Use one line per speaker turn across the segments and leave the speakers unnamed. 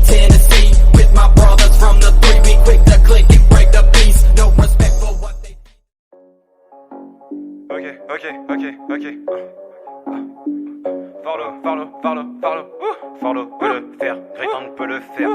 Tennessee with my brothers from the 3. We quick to click and break the peace. No respect for what they.
Ok. Farlo peut le faire, Grétande peut le faire.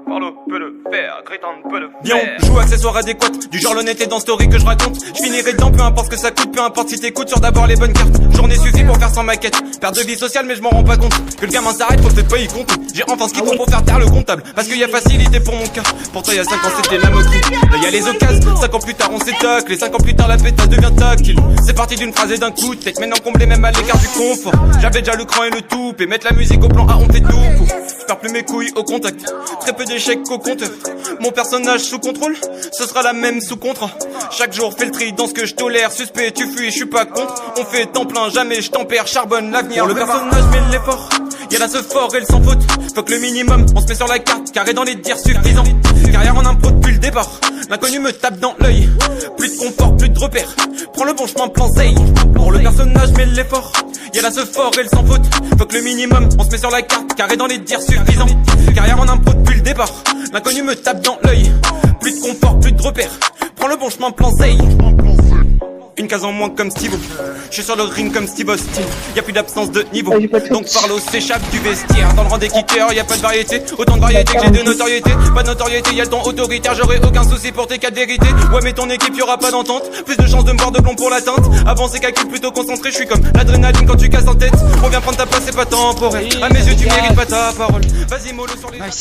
Farlo peut le faire, Grétande peut le faire.
Viens, on joue accessoires adéquats, du genre l'honnêteté dans story que je raconte. Je finirai dedans, peu importe ce que ça coûte, peu importe si t'écoutes, sur d'avoir les bonnes cartes. Journée suffit pour faire sans maquette. Perte de vie sociale, mais je m'en rends pas compte. Que le gamin s'arrête, faut peut-être pas y compter. J'ai enfin ce qu'il faut pour faire taire le comptable. Parce qu'il y a facilité pour mon cas. Pourtant, il y a 5 ans, c'était la moquerie. Là, y a les occasions. 5 ans plus tard, on s'étacle. Et 5 ans plus tard, la pétasse devient tactile. C'est parti d'une phrase et d'un coup de tête. Maintenant comblé même à l'écart du confort. J'avais déjà le cran et le toupe. Et mettre la musique au plan A, on fait tout. Je perds plus mes couilles au contact. Très peu d'échecs au compteur. Mon personnage sous contrôle, ce sera la même sous contrat. Chaque jour fait le tri dans ce que je tolère. Suspect, tu fuis, je suis pas contre. On fait temps plein, jamais je tempère. Charbonne l'avenir. Pour le personnage, met l'effort. Y'en a ce fort et le sans faute. Faut que le minimum, on se met sur la carte. Carré dans les dires suffisants. Carrière en impro depuis le départ. L'inconnu me tape dans l'œil. Plus de confort, plus de repères. Prends le bon chemin, plan Zay. Pour le personnage, met l'effort. Y'en a ce fort et le sans faute. Faut que le minimum, on se met sur la carte. Carré dans les dires suffisants. Carrière en impro depuis le départ. L'inconnu me tape dans l'œil. Plus de confort, plus de repères. Prends le bon chemin, plan Zay. Une case en moins comme Steve-O. Je suis sur le ring comme Steve Austin. Y'a plus d'absence de niveau. Donc Farlo s'échappe du vestiaire. Dans le rang des kickers, y'a pas de variété. Autant de variété que j'ai de notoriété. Pas de notoriété, y'a le ton autoritaire. J'aurai aucun souci pour tes cas de vérité. Ouais, mais ton équipe, y'aura pas d'entente. Plus de chances de me voir de plomb pour l'atteinte. Avant ces calculs plutôt concentrés, je suis comme l'adrénaline quand tu casses en tête. On vient prendre ta place, c'est pas temporel. À mes yeux, tu mérites pas ta parole. Vas-y, mollo sur les.
Nice.